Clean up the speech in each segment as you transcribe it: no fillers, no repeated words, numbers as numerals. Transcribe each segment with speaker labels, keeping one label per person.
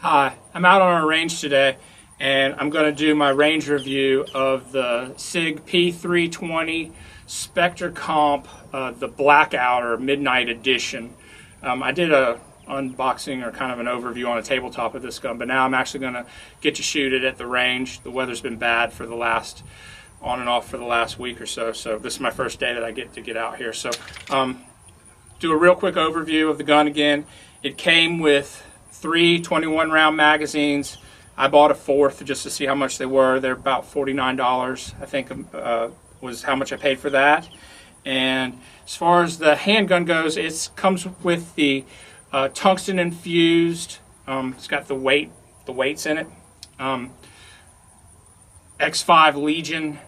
Speaker 1: Hi, I'm out on our range today and I'm going to do my range review of the Sig P320 Spectre Comp, the Blackout or Midnight Edition. I did a unboxing or kind of an overview on a tabletop of this gun, but now I'm actually going to get to shoot it at the range. The weather's been bad for the last, on and off for the last week or so, so this is my first day that I get to get out here. So do a real quick overview of the gun again. It came with 3 21-round magazines. I bought a fourth just to see how much they were. They're about $49, I think, was how much I paid for that. And as far as the handgun goes, it comes with the tungsten infused. It's got the weights in it. X5 Legion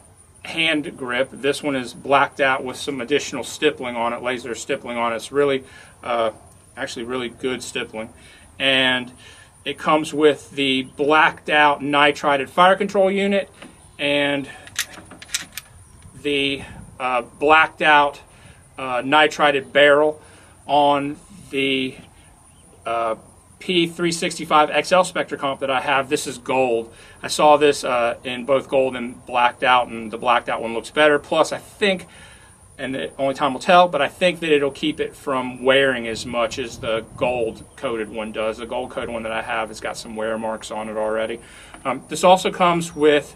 Speaker 1: hand grip. This one is blacked out with some additional stippling on it, laser stippling on it. It's really, actually really good stippling. And it comes with the blacked out nitrided fire control unit and the blacked out nitrided barrel on the P365 XL Spectre Comp that I have. This is gold. I saw this in both gold and blacked out, and the blacked out one looks better. Plus, I think, and only time will tell, but I think that it'll keep it from wearing as much as the gold coated one does. The gold coated one that I have has got some wear marks on it already. This also comes with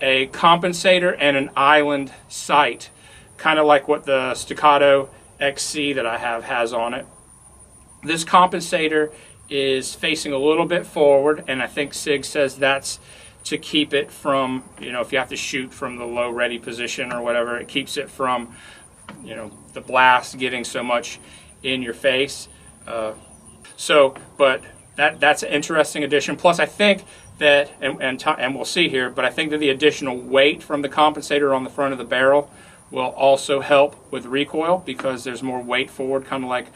Speaker 1: a compensator and an island sight, kind of like what the Staccato XC that I have has on it. This compensator is facing a little bit forward, and I think Sig says that's to keep it from, if you have to shoot from the low ready position or whatever, it keeps it from, the blast getting so much in your face. But that's an interesting addition. Plus, I think that, and we'll see here, but I think that the additional weight from the compensator on the front of the barrel will also help with recoil because there's more weight forward, kind of like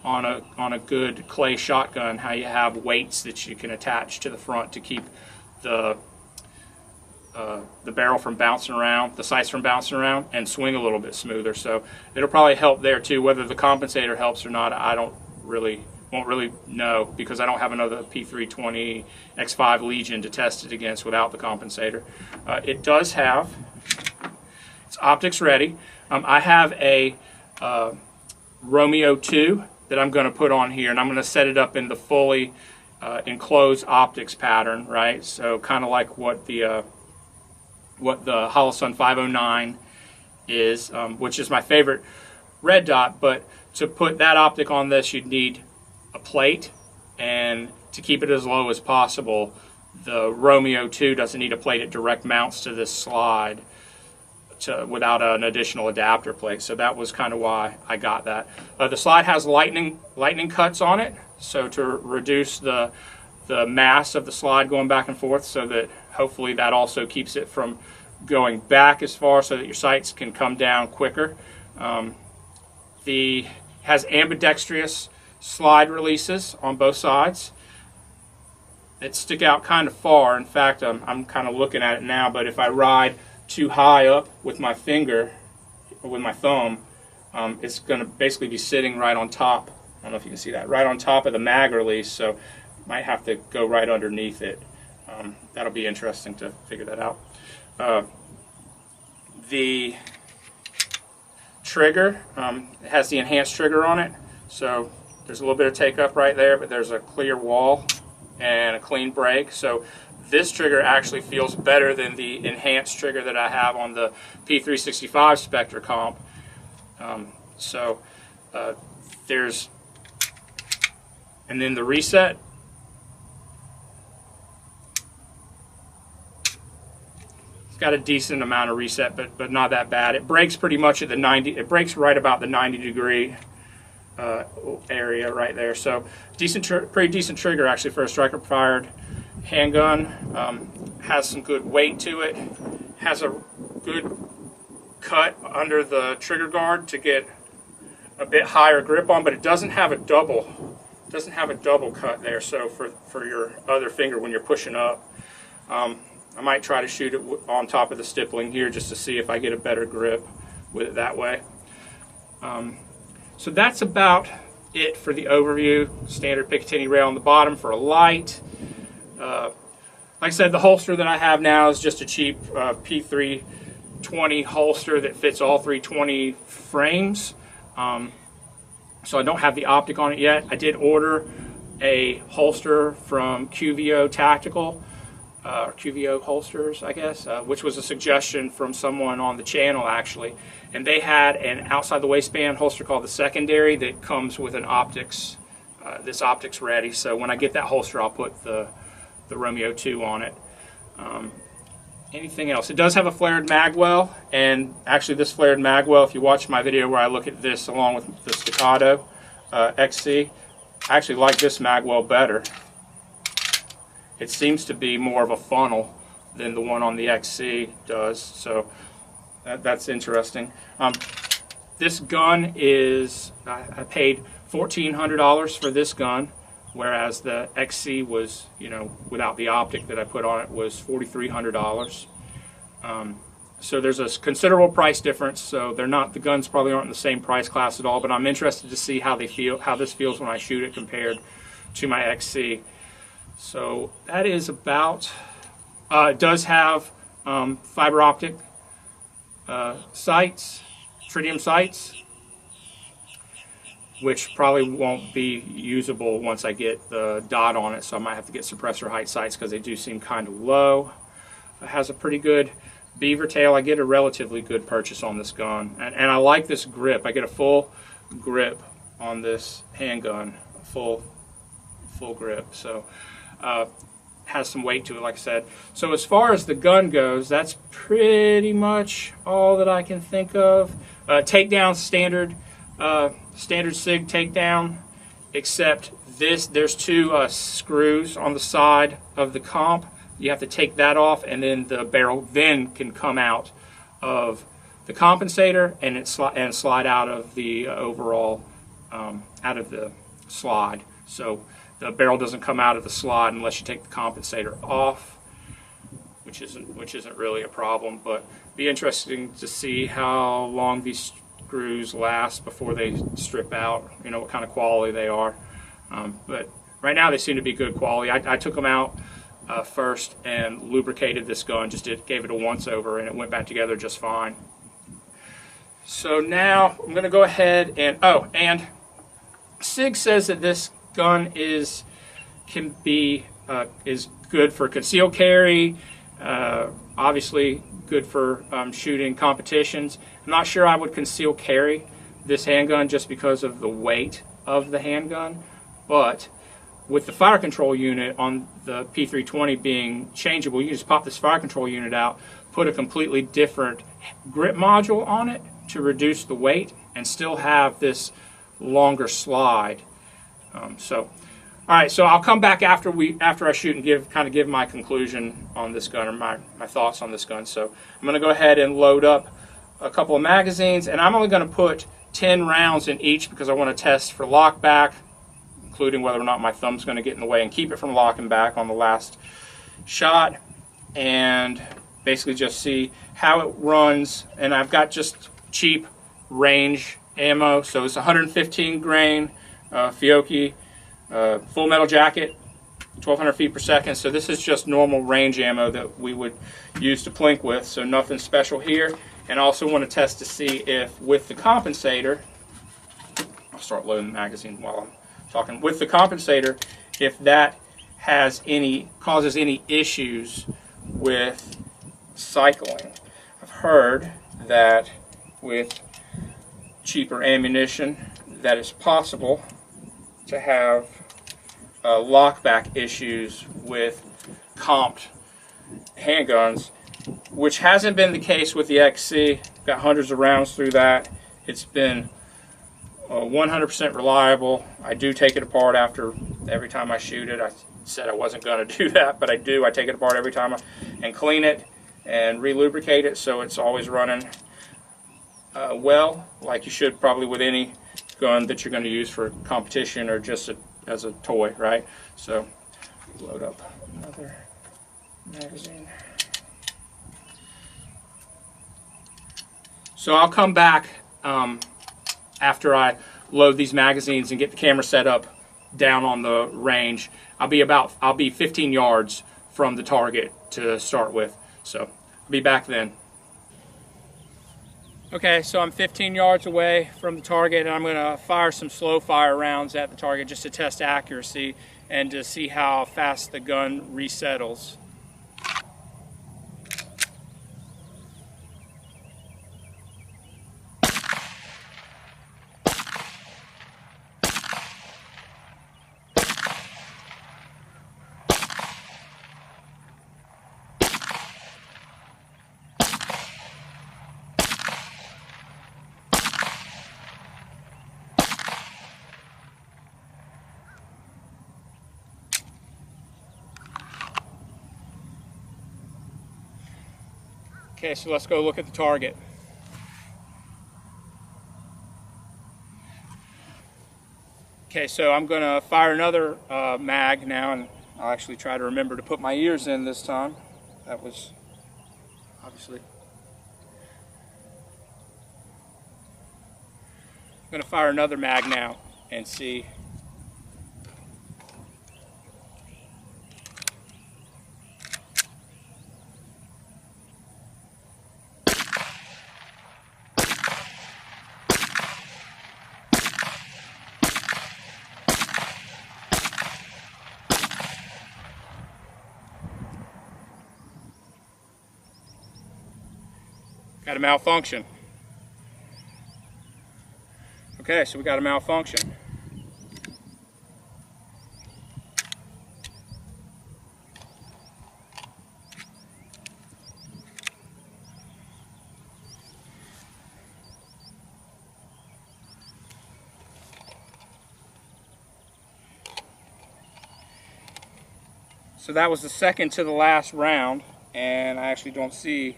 Speaker 1: on a good clay shotgun, how you have weights that you can attach to the front to keep the barrel from bouncing around, the sights from bouncing around, and swing a little bit smoother. So it'll probably help there too. Whether the compensator helps or not, I won't really know because I don't have another P320 X5 Legion to test it against without the compensator. It does have, it's optics ready. I have a Romeo 2 that I'm going to put on here, and I'm going to set it up in the fully enclosed optics pattern, right? So kind of like what the Holosun 509 is, which is my favorite red dot. But to put that optic on this, you'd need a plate, and to keep it as low as possible, the Romeo 2 doesn't need a plate. It direct mounts to this slide without an additional adapter plate. So that was kind of why I got that. The slide has lightning cuts on it, so to reduce the mass of the slide going back and forth, so that hopefully that also keeps it from going back as far so that your sights can come down quicker. Has ambidextrous slide releases on both sides that stick out kind of far. In fact, I'm kind of looking at it now, but if I ride too high up with my finger or with my thumb, it's going to basically be sitting right on top. I don't know if you can see that, right on top of the mag release, so might have to go right underneath it. That'll be interesting to figure that out. The trigger, it has the enhanced trigger on it, so there's a little bit of take up right there, but there's a clear wall and a clean break. So this trigger actually feels better than the enhanced trigger that I have on the P365 Spectre Comp. And then the reset. It's got a decent amount of reset, but not that bad. It breaks pretty much at the 90. It breaks right about the 90-degree area right there. So pretty decent trigger actually for a striker-fired handgun. Has some good weight to it. Has a good cut under the trigger guard to get a bit higher grip on, but it doesn't have a double cut there. So for your other finger when you're pushing up, I might try to shoot it on top of the stippling here just to see if I get a better grip with it that way. So that's about it for the overview. Standard Picatinny rail on the bottom for a light. Like I said, the holster that I have now is just a cheap P320 holster that fits all 320 frames. So I don't have the optic on it yet. I did order a holster from QVO Tactical, QVO Holsters, I guess, which was a suggestion from someone on the channel actually. And they had an outside the waistband holster called the Secondary that comes with an optics, this optics ready. So when I get that holster, I'll put the Romeo 2 on it. Anything else? It does have a flared magwell, and actually this flared magwell, if you watch my video where I look at this along with the Staccato XC, I actually like this magwell better. It seems to be more of a funnel than the one on the XC does, so that's interesting. This gun is, I paid $1,400 for this gun, whereas the XC was, you know, without the optic that I put on it, was $4,300. So there's a considerable price difference. So they're not, the guns probably aren't in the same price class at all. But I'm interested to see how this feels when I shoot it compared to my XC. So that is about. It does have fiber optic sights, tritium sights, which probably won't be usable once I get the dot on it, so I might have to get suppressor height sights because they do seem kind of low. It has a pretty good beaver tail. I get a relatively good purchase on this gun, and I like this grip. I get a full grip on this handgun, full grip, so has some weight to it, like I said. So as far as the gun goes, that's pretty much all that I can think of. Takedown standard. Standard Sig takedown, except there's two screws on the side of the comp. You have to take that off, and then the barrel then can come out of the compensator and slide out of the overall out of the slide. So the barrel doesn't come out of the slide unless you take the compensator off, which isn't really a problem. But be interesting to see how long these screws last before they strip out, you know, what kind of quality they are. But right now they seem to be good quality. I took them out first and lubricated this gun, gave it a once over, and it went back together just fine. So now I'm going to go ahead and Sig says that this gun is good for concealed carry, obviously good for shooting competitions. I'm not sure I would conceal carry this handgun just because of the weight of the handgun, but with the fire control unit on the P320 being changeable, you can just pop this fire control unit out, put a completely different grip module on it to reduce the weight, and still have this longer slide. All right, so I'll come back after I shoot and give my conclusion on this gun, or my thoughts on this gun. So I'm going to go ahead and load up a couple of magazines, and I'm only going to put 10 rounds in each because I want to test for lock back, including whether or not my thumb's going to get in the way and keep it from locking back on the last shot, and basically just see how it runs. And I've got just cheap range ammo, so it's 115 grain Fiocchi. Full metal jacket, 1,200 feet per second. So this is just normal range ammo that we would use to plink with, so nothing special here. And I also want to test to see if with the compensator, I'll start loading the magazine while I'm talking, with the compensator, if that causes any issues with cycling. I've heard that with cheaper ammunition that it's possible to have lockback issues with comped handguns, which hasn't been the case with the XC. Got hundreds of rounds through that. It's been 100% reliable. I do take it apart every time I shoot it. I said I wasn't going to do that, but I do. I take it apart every time and clean it and re-lubricate it, so it's always running well, like you should probably with any gun that you're going to use for competition or just as a toy, right? So load up another magazine. So I'll come back after I load these magazines and get the camera set up down on the range. I'll be 15 yards from the target to start with. So I'll be back then. Okay, so I'm 15 yards away from the target, and I'm going to fire some slow fire rounds at the target just to test accuracy and to see how fast the gun resettles. Okay, so let's go look at the target. Okay, so I'm going to fire another mag now, and I'll actually try to remember to put my ears in this time. That was obviously. I'm going to fire another mag now and see. Got a malfunction. Okay, so we got a malfunction. So that was the second to the last round, and I actually don't see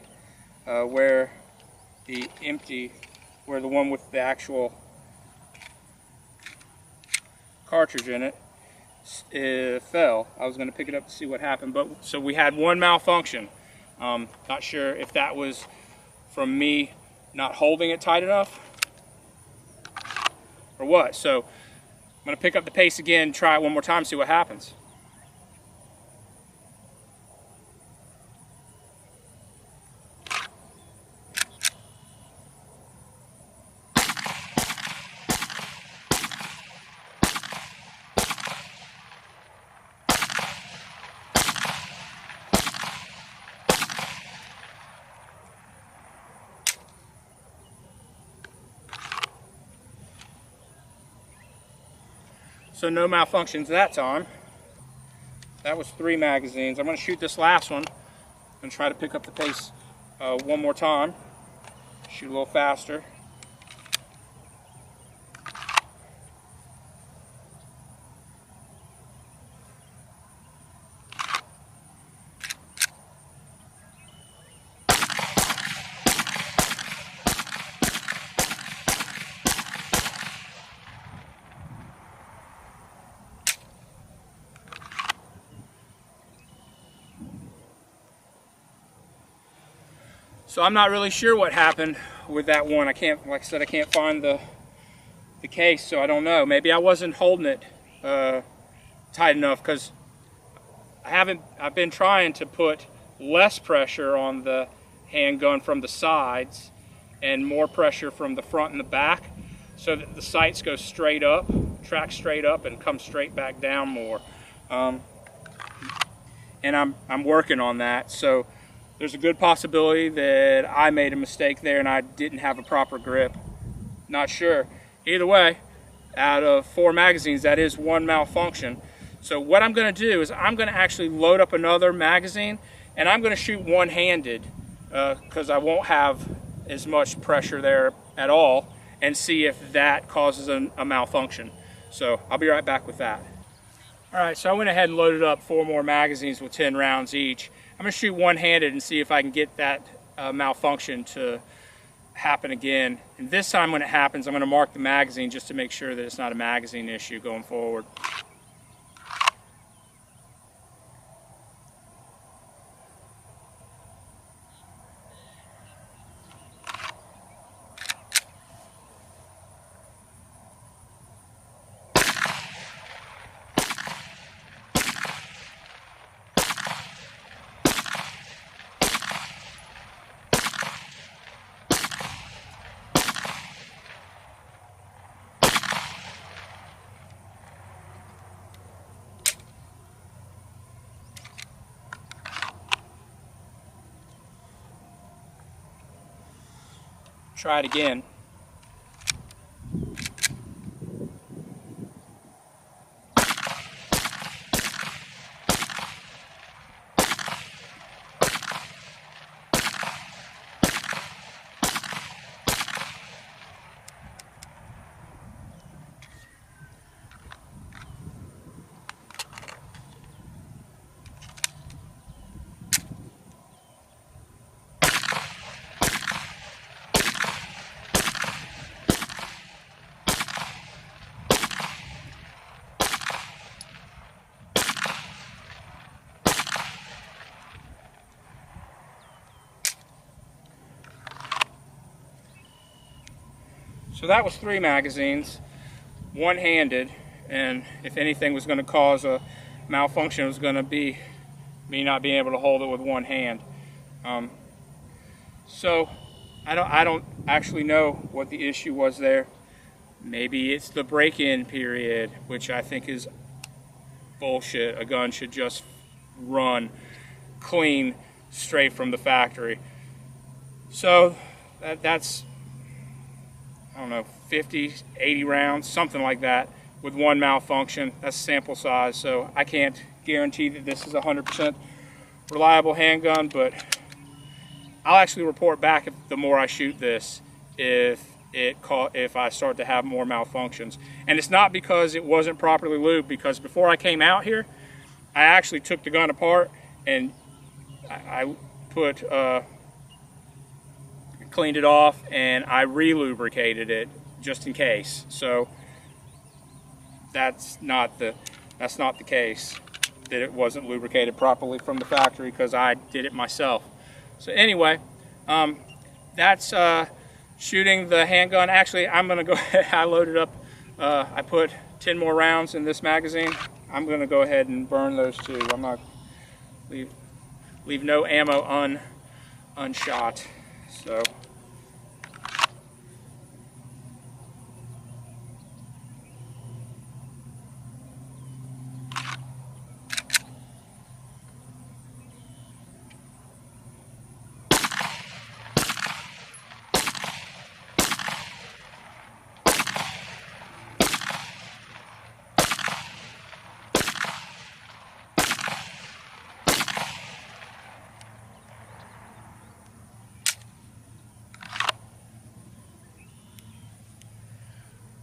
Speaker 1: where the one with the actual cartridge in it fell. I was going to pick it up to see what happened, but so we had one malfunction. Not sure if that was from me not holding it tight enough or what. So I'm going to pick up the pace again, try it one more time, see what happens. So no malfunctions that time. That was 3 magazines. I'm going to shoot this last one and try to pick up the pace one more time. Shoot a little faster. So I'm not really sure what happened with that one. I can't, like I said, I can't find the case, so I don't know. Maybe I wasn't holding it tight enough, because I've been trying to put less pressure on the handgun from the sides and more pressure from the front and the back, so that the sights go straight up, track straight up, and come straight back down more. And I'm working on that. So there's a good possibility that I made a mistake there and I didn't have a proper grip. Not sure. Either way, out of 4 magazines, that is one malfunction. So what I'm going to do is I'm going to actually load up another magazine, and I'm going to shoot one-handed because I won't have as much pressure there at all, and see if that causes a malfunction. So I'll be right back with that. All right, so I went ahead and loaded up 4 more magazines with 10 rounds each. I'm going to shoot one-handed and see if I can get that malfunction to happen again. And this time when it happens, I'm going to mark the magazine just to make sure that it's not a magazine issue going forward. try it again. So that was 3 magazines, one-handed, and if anything was going to cause a malfunction, it was going to be me not being able to hold it with one hand. So I don't actually know what the issue was there. Maybe it's the break-in period, which I think is bullshit. A gun should just run clean straight from the factory. So that's, I don't know, 50, 80 rounds, something like that, with one malfunction. That's sample size, so I can't guarantee that this is a 100% reliable handgun, but I'll actually report back the more I shoot this if I start to have more malfunctions. And it's not because it wasn't properly lubed, because before I came out here, I actually took the gun apart and I put cleaned it off and I re-lubricated it just in case. So that's not the case, that it wasn't lubricated properly from the factory, because I did it myself. So anyway, that's shooting the handgun. Actually, I'm gonna go ahead, I loaded up, I put 10 more rounds in this magazine. I'm gonna go ahead and burn those too. I'm not, leave no ammo unshot. So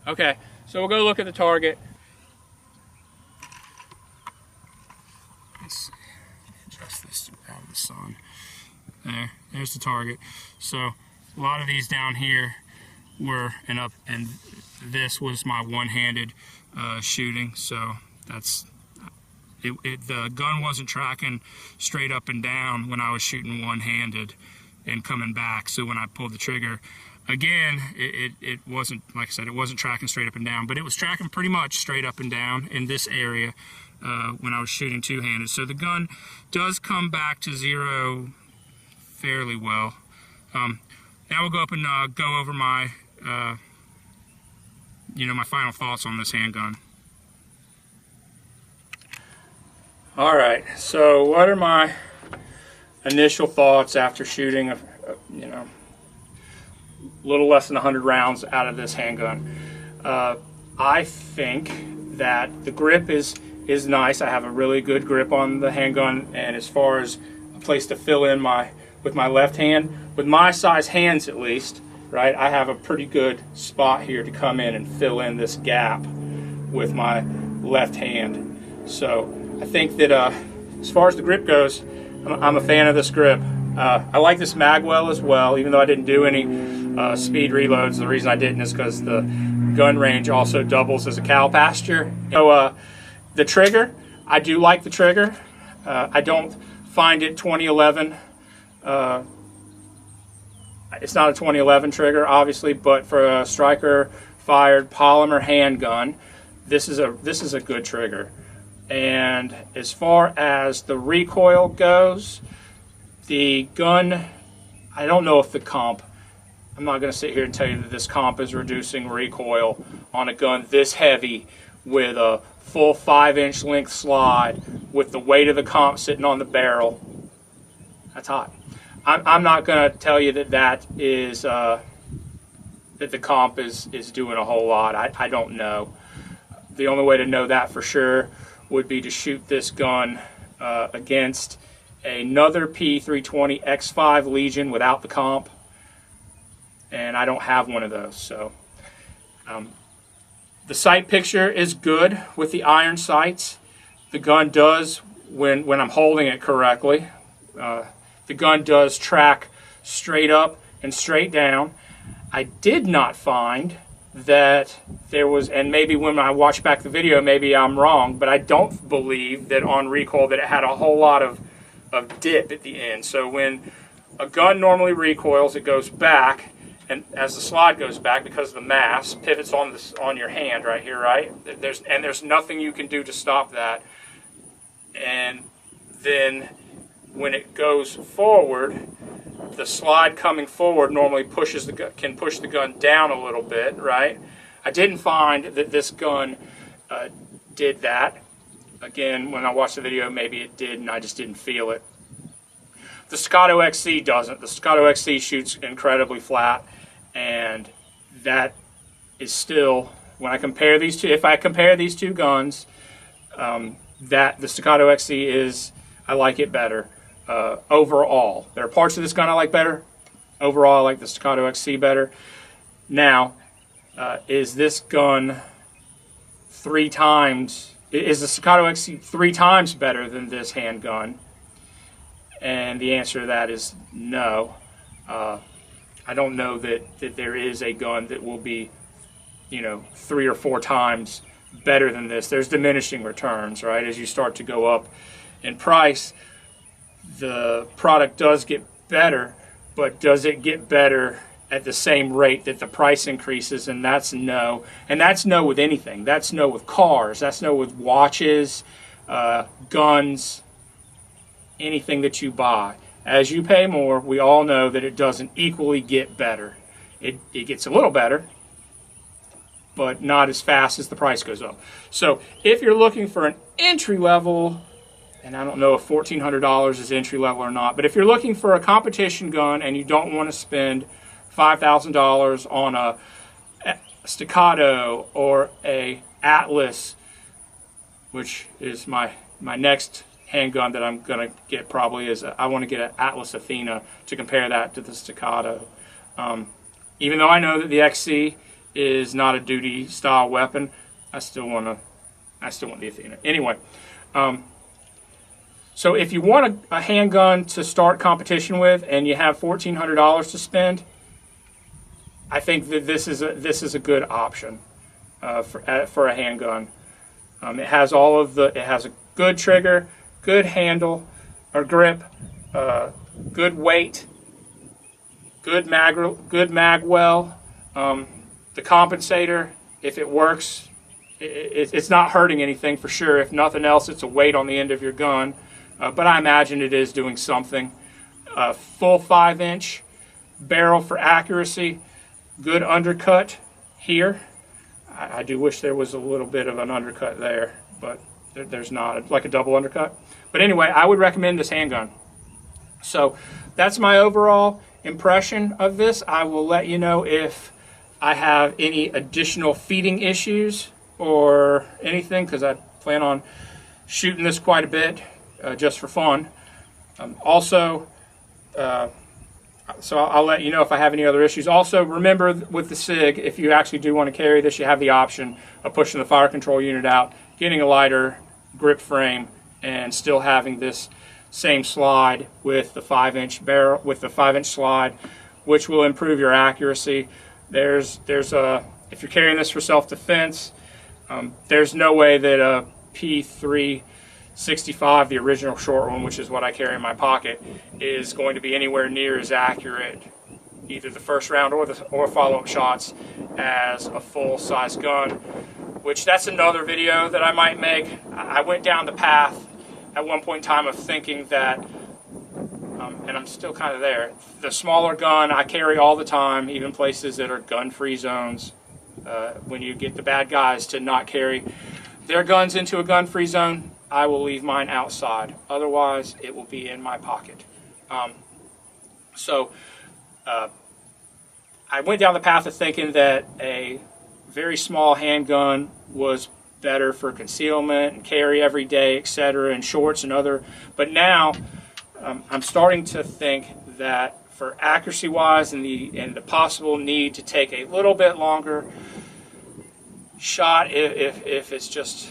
Speaker 1: okay, so we'll go look at the target. Let's adjust this out of the sun. There's the target. So a lot of these down here were and this was my one-handed shooting. So that's the gun wasn't tracking straight up and down when I was shooting one-handed and coming back. So when I pulled the trigger, again, it wasn't, like I said, it wasn't tracking straight up and down, but it was tracking pretty much straight up and down in this area when I was shooting two-handed. So the gun does come back to zero fairly well. Now we'll go up and go over my, my final thoughts on this handgun. All right, so what are my initial thoughts after shooting a little less than 100 rounds out of this handgun? I think that the grip is nice. I have a really good grip on the handgun, and as far as a place to fill in with my left hand, with my size hands at least, right, I have a pretty good spot here to come in and fill in this gap with my left hand. So I think that as far as the grip goes, I'm a fan of this grip. I like this magwell as well, even though I didn't do any speed reloads. The reason I didn't is because the gun range also doubles as a cow pasture. So the trigger, I do like the trigger. I don't find it 2011. It's not a 2011 trigger, obviously, but for a striker-fired polymer handgun, this is a good trigger. And as far as the recoil goes, the gun, I don't know if the comp, I'm not going to sit here and tell you that this comp is reducing recoil on a gun this heavy with a full 5-inch length slide with the weight of the comp sitting on the barrel. That's hot. I'm not going to tell you that that is that the comp is doing a whole lot. I don't know. The only way to know that for sure would be to shoot this gun against another P320 X5 Legion without the comp, and I don't have one of those. So the sight picture is good with the iron sights. The gun does, when I'm holding it correctly, the gun does track straight up and straight down. I did not find that there was, and maybe when I watch back the video, maybe I'm wrong, but I don't believe that on recoil that it had a whole lot of dip at the end. So when a gun normally recoils, it goes back, and as the slide goes back, because the mass pivots on your hand right here, right? There's nothing you can do to stop that. And then when it goes forward, the slide coming forward normally can push the gun down a little bit, right? I didn't find that this gun did that. Again, when I watched the video, maybe it did, and I just didn't feel it. The Staccato XC doesn't. The Staccato XC shoots incredibly flat, and that is still, when I compare these two, if I compare these two guns, that the Staccato XC is, I like it better. Overall, there are parts of this gun I like better. Overall, I like the Staccato XC better. Now, is this gun is the Staccato XC 3 times better than this handgun? And the answer to that is no. I don't know that there is a gun that will be, 3 or 4 times better than this. There's diminishing returns, right? As you start to go up in price, the product does get better, but does it get better at the same rate that the price increases? And that's no. And that's no with anything. That's no with cars. That's no with watches, guns, anything that you buy. As you pay more, we all know that it doesn't equally get better. It gets a little better, but not as fast as the price goes up. So if you're looking for an entry level, and I don't know if $1,400 is entry level or not, but if you're looking for a competition gun and you don't want to spend $5,000 on a Staccato or a Atlas, which is my next handgun that I'm going to get probably, is I want to get an Atlas Athena to compare that to the Staccato. Even though I know that the XC is not a duty style weapon, I still want the Athena. Anyway, so if you want a handgun to start competition with and you have $1,400 to spend, I think that this is a good option for a handgun. It has a good trigger, good handle or grip, good weight, good mag well. The compensator, if it works, it's not hurting anything for sure. If nothing else, it's a weight on the end of your gun. But I imagine it is doing something. Full 5-inch barrel for accuracy. Good undercut here. I do wish there was a little bit of an undercut there, but there's not, like a double undercut. But anyway, I would recommend this handgun. So that's my overall impression of this. I will let you know if I have any additional feeding issues or anything, because I plan on shooting this quite a bit just for fun. So I'll let you know if I have any other issues. Also, remember with the SIG, if you actually do want to carry this, you have the option of pushing the fire control unit out, getting a lighter grip frame, and still having this same slide with the 5-inch barrel, with the 5-inch slide, which will improve your accuracy. If you're carrying this for self-defense, there's no way that a P365, the original short one, which is what I carry in my pocket, is going to be anywhere near as accurate, either the first round or follow-up shots, as a full-size gun. Which, that's another video that I might make. I went down the path at one point in time of thinking that, and I'm still kind of there, the smaller gun I carry all the time, even places that are gun-free zones. When you get the bad guys to not carry their guns into a gun-free zone, I will leave mine outside. Otherwise, it will be in my pocket. I went down the path of thinking that a very small handgun was better for concealment and carry every day, etc., and shorts and other. But now I'm starting to think that for accuracy-wise and the possible need to take a little bit longer shot, if it's just,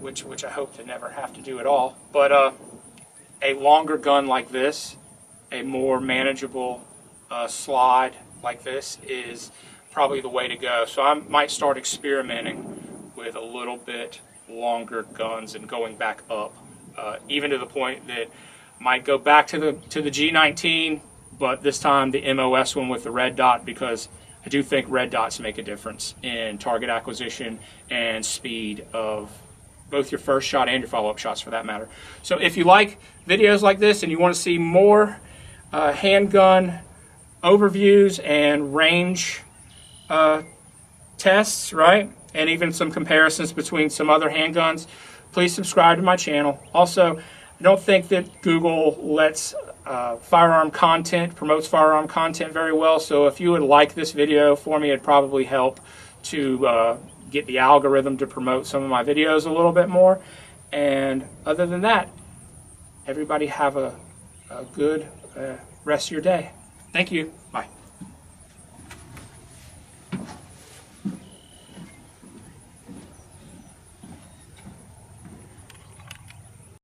Speaker 1: which I hope to never have to do at all, but a longer gun like this, a more manageable slide like this is probably the way to go. So I might start experimenting with a little bit longer guns and going back up, even to the point that might go back to the G19, but this time the MOS one with the red dot, because I do think red dots make a difference in target acquisition and speed of both your first shot and your follow-up shots for that matter. So if you like videos like this and you want to see more handgun overviews and range tests, right, and even some comparisons between some other handguns, please subscribe to my channel. Also, I don't think that Google lets firearm content, promotes firearm content very well, so if you would like this video for me, it'd probably help to get the algorithm to promote some of my videos a little bit more. And other than that, everybody have a good rest of your day. Thank you. Bye.